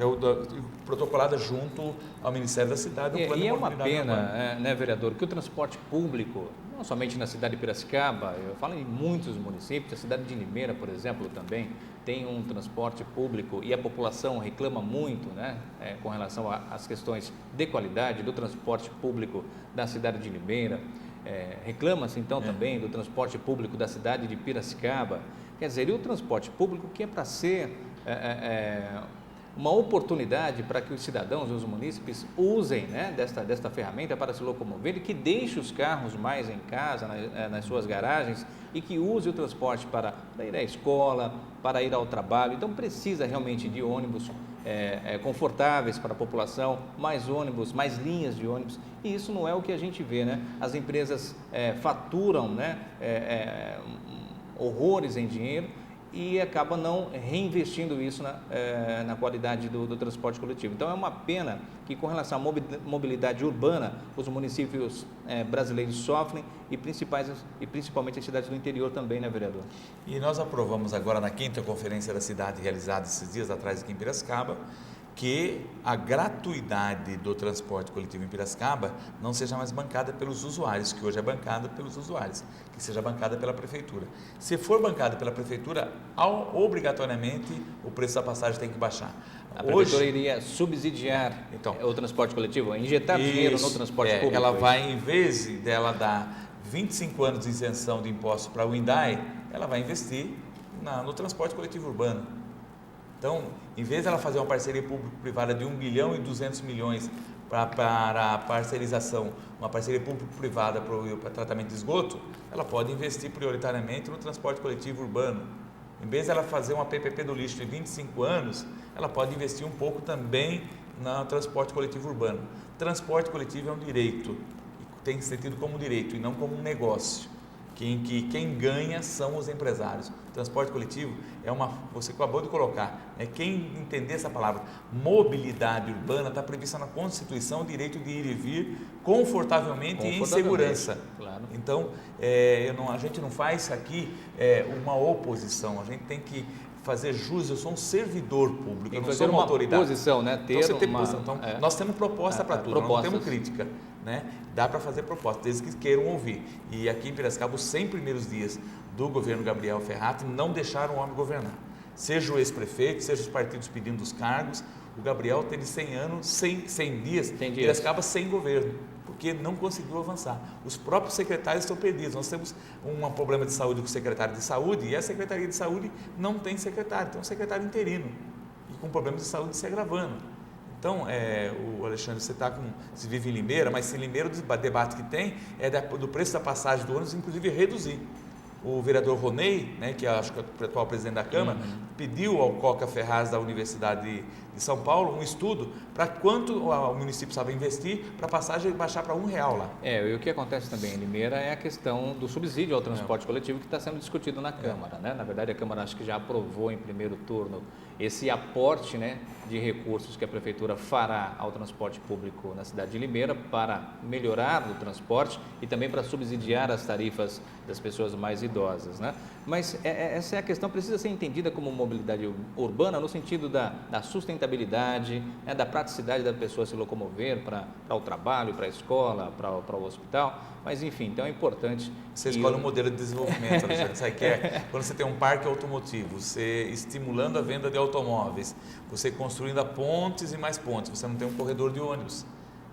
Protocolada junto ao Ministério da Cidade. E é uma pena, né, vereador, que o transporte público, não somente na cidade de Piracicaba, eu falo em muitos municípios, a cidade de Limeira, por exemplo, também tem um transporte público e a população reclama muito, né, com relação às questões de qualidade do transporte público da cidade de Limeira. Reclama-se então também do transporte público da cidade de Piracicaba. Quer dizer, e o transporte público que é para ser uma oportunidade para que os cidadãos, os munícipes usem, né, desta ferramenta para se locomover e que deixe os carros mais em casa, nas suas garagens e que use o transporte para ir à escola, para ir ao trabalho. Então precisa realmente de ônibus confortáveis para a população, mais ônibus, mais linhas de ônibus, e isso não é o que a gente vê, né? As empresas faturam, né, horrores em dinheiro e acaba não reinvestindo isso na qualidade do transporte coletivo. Então é uma pena que com relação à mobilidade urbana, os municípios brasileiros sofrem e principalmente as cidades do interior também, né, vereador? E nós aprovamos agora na 5ª Conferência da Cidade, realizada esses dias atrás aqui em Piracicaba, que a gratuidade do transporte coletivo em Piracicaba não seja mais bancada pelos usuários, que hoje é bancada pelos usuários, que seja bancada pela Prefeitura. Se for bancada pela Prefeitura, obrigatoriamente o preço da passagem tem que baixar. A Prefeitura iria subsidiar o transporte coletivo, injetar dinheiro no transporte público? Ela vai, em vez dela dar 25 anos de isenção de impostos para o Hyundai, ela vai investir no transporte coletivo urbano. Então, em vez de ela fazer uma parceria público-privada de 1 bilhão e 200 milhões para a parcerização, uma parceria público-privada para tratamento de esgoto, ela pode investir prioritariamente no transporte coletivo urbano. Em vez de ela fazer uma PPP do lixo de 25 anos, ela pode investir um pouco também no transporte coletivo urbano. Transporte coletivo é um direito, tem sentido como direito e não como um negócio. Quem ganha são os empresários. O transporte coletivo você acabou de colocar, quem entender essa palavra, mobilidade urbana, está prevista na Constituição o direito de ir e vir confortavelmente e em segurança. Claro. Então, a gente não faz aqui uma oposição, a gente tem que fazer jus, eu sou um servidor público, eu não sou uma autoridade. Posição, né? Nós temos proposta para tudo, nós não temos crítica. Dá para fazer proposta, desde que queiram ouvir. E aqui em Piracicaba, os 100 primeiros dias do governo Gabriel Ferrati não deixaram o homem governar. Seja o ex-prefeito, seja os partidos pedindo os cargos, o Gabriel teve 100 dias, Piracicaba sem governo, porque não conseguiu avançar. Os próprios secretários estão perdidos. Nós temos um problema de saúde com o secretário de saúde e a Secretaria de Saúde não tem secretário, tem um secretário interino e com problemas de saúde se agravando. Então, o Alexandre, você vive em Limeira, mas em Limeira o debate que tem é do preço da passagem do ônibus, inclusive reduzir. O vereador Ronei, que acho que é o atual presidente da Câmara, pediu ao Coca Ferraz da Universidade de São Paulo um estudo para quanto o município precisava investir para a passagem baixar para R$1 lá. E o que acontece também em Limeira é a questão do subsídio ao transporte coletivo que está sendo discutido na Câmara. Na verdade, a Câmara acho que já aprovou em primeiro turno esse aporte de recursos que a Prefeitura fará ao transporte público na cidade de Limeira para melhorar o transporte e também para subsidiar as tarifas das pessoas mais idosas. Mas essa questão precisa ser entendida como mobilidade urbana no sentido da sustentabilidade, da praticidade da pessoa se locomover para o trabalho, para a escola, para o hospital. Mas, enfim, então é importante... Você escolhe um modelo de desenvolvimento, Alexandre. Sabe que quando você tem um parque automotivo, você estimulando a venda de automóveis, você construindo pontes e mais pontes, você não tem um corredor de ônibus.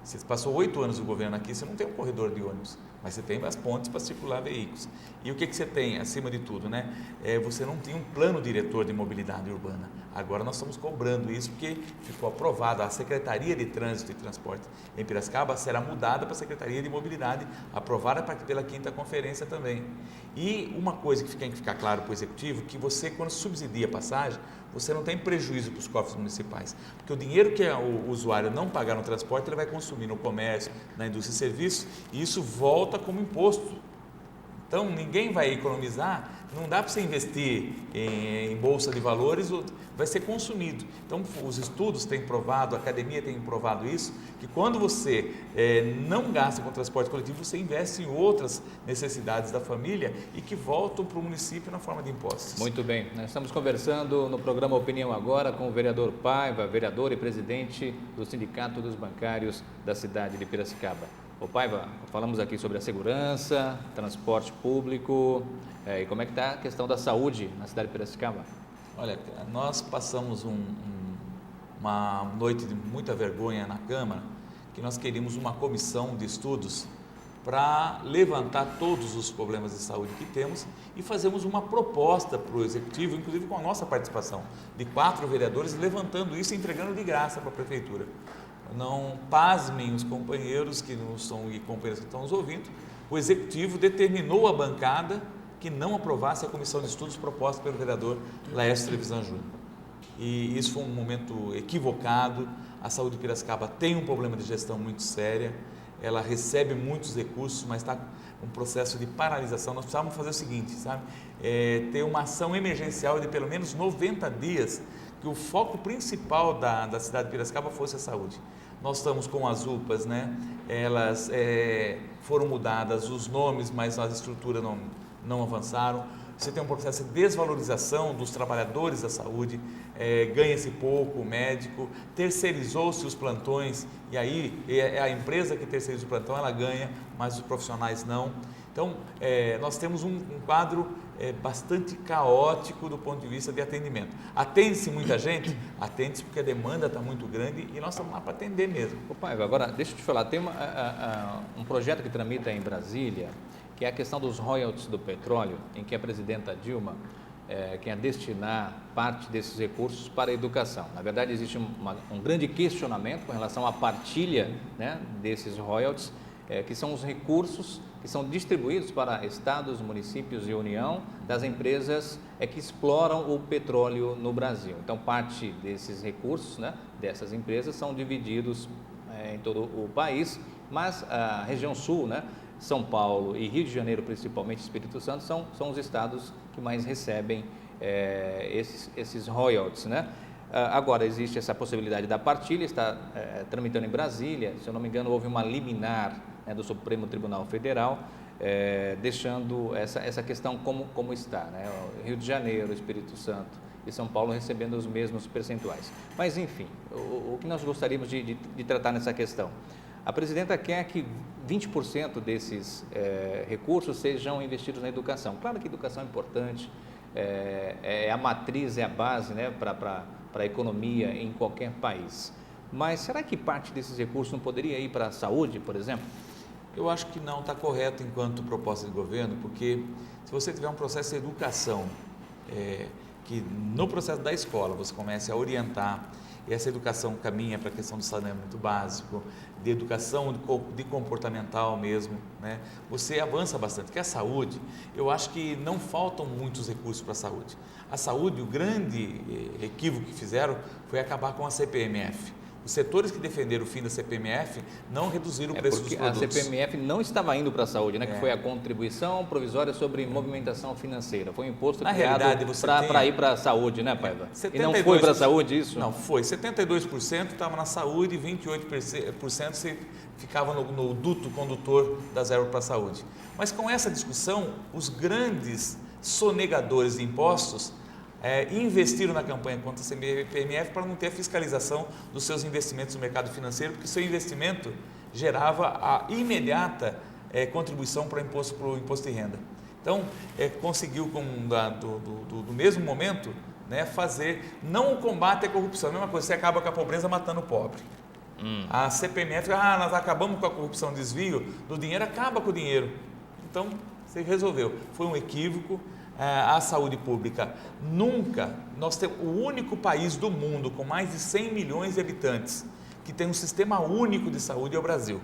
Você passou 8 anos do governo aqui, você não tem um corredor de ônibus, mas você tem as pontes para circular veículos. E o que você tem, acima de tudo, você não tem um plano diretor de mobilidade urbana. Agora nós estamos cobrando isso porque ficou aprovado. A Secretaria de Trânsito e Transporte em Piracicaba será mudada para a Secretaria de Mobilidade, aprovada pela 5ª Conferência também. E uma coisa que tem que ficar claro para o Executivo, que você, quando subsidia a passagem, você não tem prejuízo para os cofres municipais, porque o dinheiro que o usuário não pagar no transporte, ele vai consumir no comércio, na indústria e serviços, e isso volta como imposto. Então, ninguém vai economizar, não dá para você investir em bolsa de valores, vai ser consumido. Então, os estudos têm provado, a academia tem provado isso, que quando você não gasta com transporte coletivo, você investe em outras necessidades da família e que voltam para o município na forma de impostos. Muito bem, nós estamos conversando no programa Opinião Agora com o vereador Paiva, vereador e presidente do Sindicato dos Bancários da cidade de Piracicaba. Ô Paiva, falamos aqui sobre a segurança, transporte público, e como é que está a questão da saúde na cidade de Piracicaba? Olha, nós passamos uma noite de muita vergonha na Câmara, que nós queríamos uma comissão de estudos para levantar todos os problemas de saúde que temos e fazemos uma proposta para o Executivo, inclusive com a nossa participação, de 4 vereadores, levantando isso e entregando de graça para a Prefeitura. Não pasmem os companheiros que não estão e companheiros que estão nos ouvindo, o Executivo determinou a bancada que não aprovasse a comissão de estudos proposta pelo vereador Laércio Trevisan Júnior. E isso foi um momento equivocado. A saúde de Piracicaba tem um problema de gestão muito séria, ela recebe muitos recursos, mas está um processo de paralisação. Nós precisávamos fazer o seguinte, ter uma ação emergencial de pelo menos 90 dias, que o foco principal da cidade de Piracicaba fosse a saúde. Nós estamos com as UPAs, elas foram mudadas os nomes, mas a estrutura não avançaram. você tem um processo de desvalorização dos trabalhadores da saúde, ganha-se pouco o médico, terceirizou-se os plantões, e aí é a empresa que terceiriza o plantão, ela ganha, mas os profissionais não. Então, nós temos um quadro bastante caótico do ponto de vista de atendimento. Atende-se muita gente? Atende-se porque a demanda está muito grande e nós estamos lá para atender mesmo. Ô, Paiva, agora deixa eu te falar, tem um projeto que tramita em Brasília, que é a questão dos royalties do petróleo, em que a presidenta Dilma quer destinar parte desses recursos para a educação. Na verdade, existe um grande questionamento com relação à partilha, né, desses royalties, que são os recursos que são distribuídos para estados, municípios e União das empresas que exploram o petróleo no Brasil. Então, parte desses recursos, né, dessas empresas são divididos em todo o país, mas a região sul, né, São Paulo e Rio de Janeiro, principalmente Espírito Santo, são os estados que mais recebem esses royalties, né? Agora, existe essa possibilidade da partilha, está tramitando em Brasília, se eu não me engano, houve uma liminar, né, do Supremo Tribunal Federal, deixando essa questão como está, né? Rio de Janeiro, Espírito Santo e São Paulo recebendo os mesmos percentuais. Mas, enfim, o que nós gostaríamos de tratar nessa questão? A presidenta quer que 20% desses recursos sejam investidos na educação. Claro que a educação é importante, é a matriz, é a base, né, para a economia em qualquer país. Mas será que parte desses recursos não poderia ir para a saúde, por exemplo? Eu acho que não está correto enquanto proposta de governo, porque se você tiver um processo de educação, que no processo da escola você comece a orientar, e essa educação caminha para a questão do saneamento básico, de educação de comportamental mesmo, né? Você avança bastante, porque a saúde, eu acho que não faltam muitos recursos para a saúde. A saúde, o grande equívoco que fizeram foi acabar com a CPMF. Os setores que defenderam o fim da CPMF não reduziram o preço dos produtos. A CPMF não estava indo para a saúde, né? Que foi a contribuição provisória sobre movimentação financeira. Foi um imposto criado para ir para a saúde, né, Paiva? E não foi para a saúde isso? Não, foi. 72% estava na saúde e 28% ficava no duto condutor da zero para a saúde. Mas com essa discussão, os grandes sonegadores de impostos investiram na campanha contra a CPMF para não ter a fiscalização dos seus investimentos no mercado financeiro, porque seu investimento gerava a imediata contribuição para o imposto de renda. Então, conseguiu, do mesmo momento, né, fazer não o combate à corrupção, a mesma coisa, você acaba com a pobreza matando o pobre. A CPMF, nós acabamos com a corrupção, desvio do dinheiro, acaba com o dinheiro. Então, você resolveu. Foi um equívoco. A saúde pública nós temos o único país do mundo com mais de 100 milhões de habitantes que tem um sistema único de saúde é o Brasil.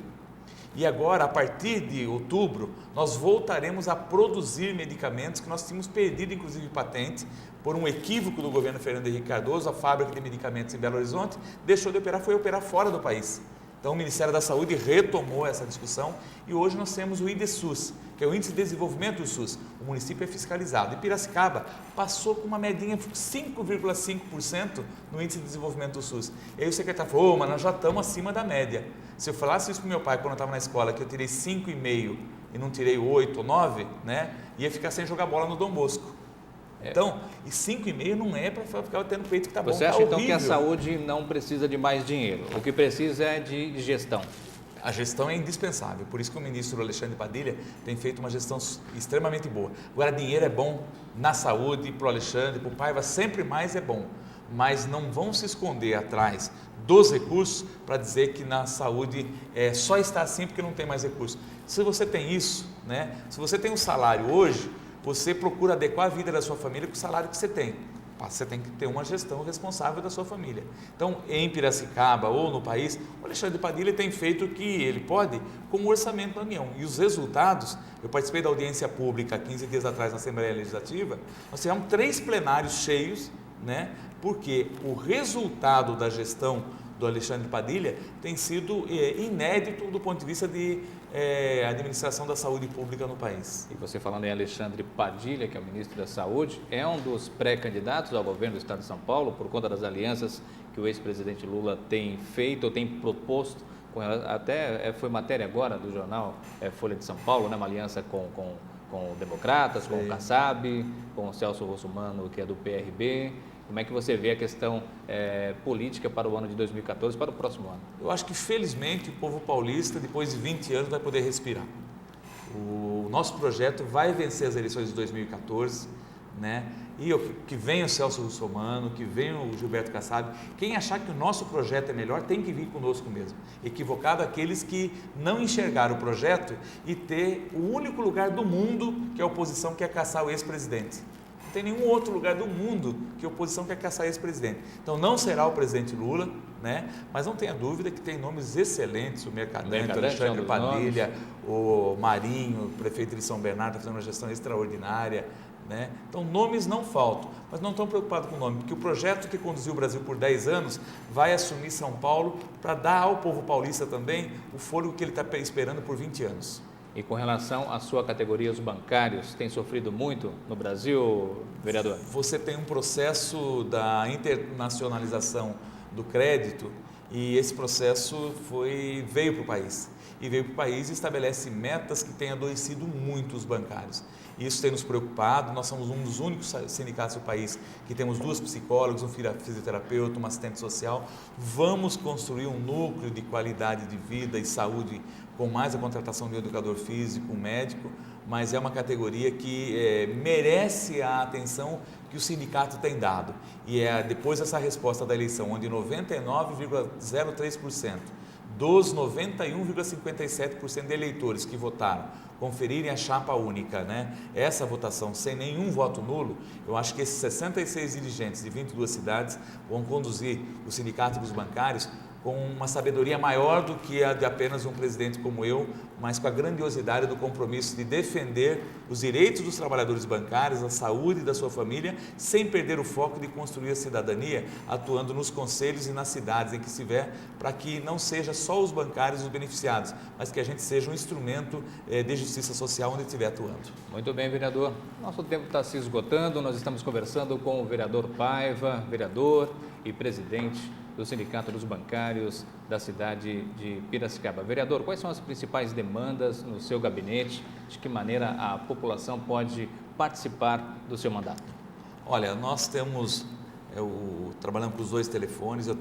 E agora, a partir de outubro, nós voltaremos a produzir medicamentos que nós tínhamos perdido, inclusive patente, por um equívoco do governo Fernando Henrique Cardoso. A fábrica de medicamentos em Belo Horizonte deixou de operar, foi operar fora do país. Então, o Ministério da Saúde retomou essa discussão e hoje nós temos o IDSUS, que é o Índice de Desenvolvimento do SUS. O município é fiscalizado. E Piracicaba passou com uma medinha de 5,5% no Índice de Desenvolvimento do SUS. E aí o secretário falou, mas nós já estamos acima da média. Se eu falasse isso para o meu pai quando eu estava na escola, que eu tirei 5,5 e não tirei 8 ou 9, né, ia ficar sem jogar bola no Dom Bosco. Então, e 5,5 não é para ficar tendo peito que está bom. Você acha então que a saúde não precisa de mais dinheiro? O que precisa é de gestão. A gestão é indispensável, por isso que o ministro Alexandre Padilha tem feito uma gestão extremamente boa. Agora, dinheiro é bom na saúde, para o Alexandre, para o Paiva, sempre mais é bom, mas não vão se esconder atrás dos recursos para dizer que na saúde só está assim porque não tem mais recursos. Se você tem isso, né? Se você tem um salário hoje, você procura adequar a vida da sua família com o salário que você tem. Você tem que ter uma gestão responsável da sua família. Então, em Piracicaba ou no país, o Alexandre Padilha tem feito o que ele pode com o orçamento da União. E os resultados, eu participei da audiência pública 15 dias atrás na Assembleia Legislativa, nós tivemos 3 plenários cheios, né? Porque o resultado da gestão do Alexandre Padilha tem sido inédito do ponto de vista de administração da saúde pública no país. E você falando em Alexandre Padilha, que é o ministro da Saúde, é um dos pré-candidatos ao governo do Estado de São Paulo, por conta das alianças que o ex-presidente Lula tem feito, ou tem proposto, até foi matéria agora do jornal Folha de São Paulo, né, uma aliança com com o Democratas, com o Kassab, com o Celso Russomano, que é do PRB. Como é que você vê a questão política para o ano de 2014, para o próximo ano? Eu acho que, felizmente, o povo paulista, depois de 20 anos, vai poder respirar. O nosso projeto vai vencer as eleições de 2014, né? E que venha o Celso Russomano, que venha o Gilberto Kassab. Quem achar que o nosso projeto é melhor tem que vir conosco mesmo. Equivocado aqueles que não enxergaram o projeto e ter o único lugar do mundo que a oposição quer caçar o ex-presidente. Não tem nenhum outro lugar do mundo que a oposição quer caçar esse presidente. Então não será o presidente Lula, né? Mas não tenha dúvida que tem nomes excelentes, o Mercadante, o Alexandre Padilha, o Marinho, o prefeito de São Bernardo, está fazendo uma gestão extraordinária, né? Então nomes não faltam, mas não estão preocupados com o nome, porque o projeto que conduziu o Brasil por 10 anos vai assumir São Paulo para dar ao povo paulista também o fôlego que ele está esperando por 20 anos. E com relação à sua categoria, os bancários têm sofrido muito no Brasil, vereador? Você tem um processo da internacionalização do crédito e esse processo veio para o país. E veio para o país e estabelece metas que têm adoecido muito os bancários. Isso tem nos preocupado, nós somos um dos únicos sindicatos do país que temos 2 psicólogos, um fisioterapeuta, um assistente social. Vamos construir um núcleo de qualidade de vida e saúde com mais a contratação de um educador físico, um médico, mas é uma categoria que merece a atenção que o sindicato tem dado. E depois dessa resposta da eleição, onde 99,03% dos 91,57% de eleitores que votaram conferirem a chapa única, né? Essa votação sem nenhum voto nulo, eu acho que esses 66 dirigentes de 22 cidades vão conduzir o sindicato dos bancários com uma sabedoria maior do que a de apenas um presidente como eu, mas com a grandiosidade do compromisso de defender os direitos dos trabalhadores bancários, a saúde da sua família, sem perder o foco de construir a cidadania, atuando nos conselhos e nas cidades em que estiver, para que não seja só os bancários os beneficiados, mas que a gente seja um instrumento de justiça social onde estiver atuando. Muito bem, vereador. Nosso tempo está se esgotando, nós estamos conversando com o vereador Paiva, vereador e presidente do Sindicato dos Bancários da cidade de Piracicaba. Vereador, quais são as principais demandas no seu gabinete? De que maneira a população pode participar do seu mandato? Olha, nós temos, trabalhando com os 2 telefones, eu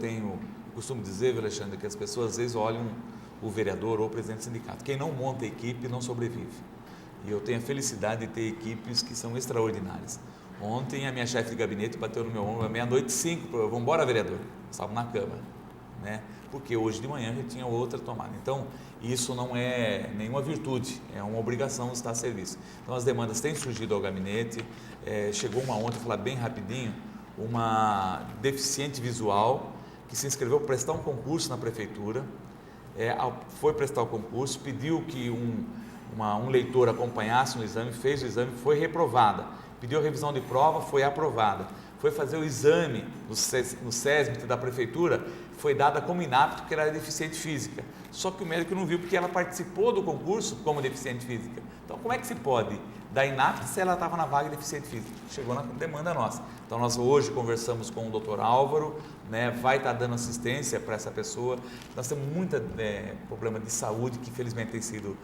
costumo dizer, Alexandre, que as pessoas às vezes olham o vereador ou o presidente do sindicato. Quem não monta equipe não sobrevive. E eu tenho a felicidade de ter equipes que são extraordinárias. Ontem a minha chefe de gabinete bateu no meu ombro à 00:05, vamos embora, vereador. Estava na cama, né? Porque hoje de manhã já tinha outra tomada. Então, isso não é nenhuma virtude, é uma obrigação de estar a serviço. Então, as demandas têm surgido ao gabinete. Chegou uma ontem, vou falar bem rapidinho, uma deficiente visual que se inscreveu para prestar um concurso na prefeitura, foi prestar o concurso, pediu que um leitor acompanhasse no exame, fez o exame, foi reprovada. Pediu a revisão de prova, foi aprovada. Foi fazer o exame no SESMIT da prefeitura, foi dada como inapto porque ela era deficiente física. Só que o médico não viu porque ela participou do concurso como deficiente física. Então, como é que se pode dar inapto se ela estava na vaga de deficiente física? Chegou na demanda nossa. Então, nós hoje conversamos com o Dr. Álvaro, né, vai estar dando assistência para essa pessoa. Nós temos muito problema de saúde que, infelizmente, tem sido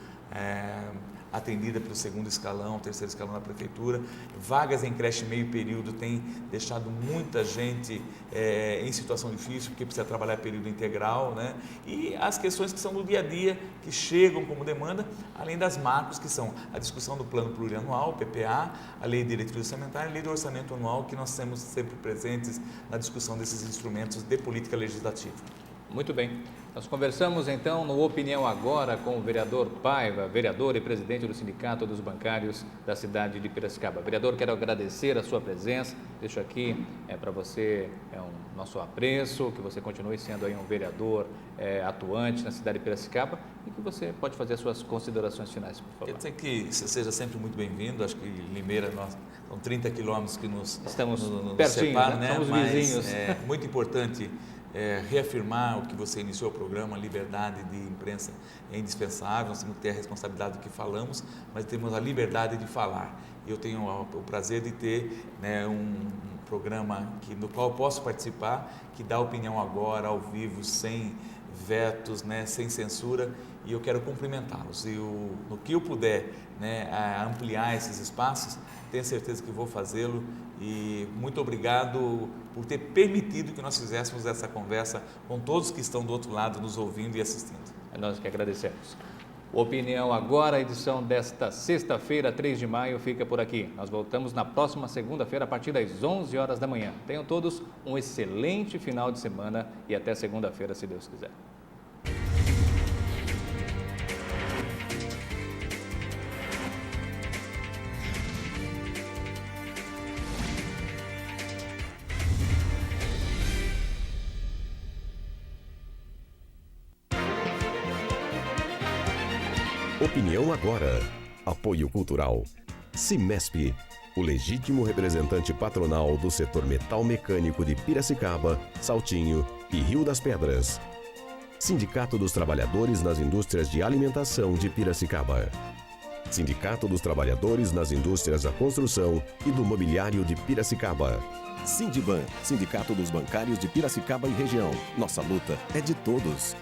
atendida pelo 2º escalão, 3º escalão da prefeitura. Vagas em creche meio período tem deixado muita gente em situação difícil, porque precisa trabalhar período integral, né? E as questões que são do dia a dia, que chegam como demanda, além das marcos que são a discussão do plano plurianual, o PPA, a lei de diretriz orçamentária e a lei do orçamento anual, que nós temos sempre presentes na discussão desses instrumentos de política legislativa. Muito bem. Nós conversamos então no Opinião Agora com o vereador Paiva, vereador e presidente do Sindicato dos Bancários da cidade de Piracicaba. Vereador, quero agradecer a sua presença, deixo aqui para você o nosso apreço, que você continue sendo aí um vereador atuante na cidade de Piracicaba e que você pode fazer as suas considerações finais, por favor. Quer dizer que você seja sempre muito bem-vindo, acho que Limeira, são 30 quilômetros que nos separam, né? Somos vizinhos. É muito importante reafirmar o que você iniciou o programa, a liberdade de imprensa é indispensável, nós temos que ter a responsabilidade do que falamos, mas temos a liberdade de falar. Eu tenho o prazer de ter, né, um programa no qual eu posso participar, que dá opinião agora, ao vivo, sem vetos, né, sem censura, e eu quero cumprimentá-los. E no que eu puder, né, ampliar esses espaços, tenho certeza que vou fazê-lo. E muito obrigado por ter permitido que nós fizéssemos essa conversa com todos que estão do outro lado nos ouvindo e assistindo. É nós que agradecemos. Opinião Agora, a edição desta sexta-feira, 3 de maio, fica por aqui. Nós voltamos na próxima segunda-feira, a partir das 11 horas da manhã. Tenham todos um excelente final de semana e até segunda-feira, se Deus quiser. Opinião Agora. Apoio Cultural. Cimesp, o legítimo representante patronal do setor metal mecânico de Piracicaba, Saltinho e Rio das Pedras. Sindicato dos Trabalhadores nas Indústrias de Alimentação de Piracicaba. Sindicato dos Trabalhadores nas Indústrias da Construção e do Mobiliário de Piracicaba. Sindiban, Sindicato dos Bancários de Piracicaba e Região. Nossa luta é de todos.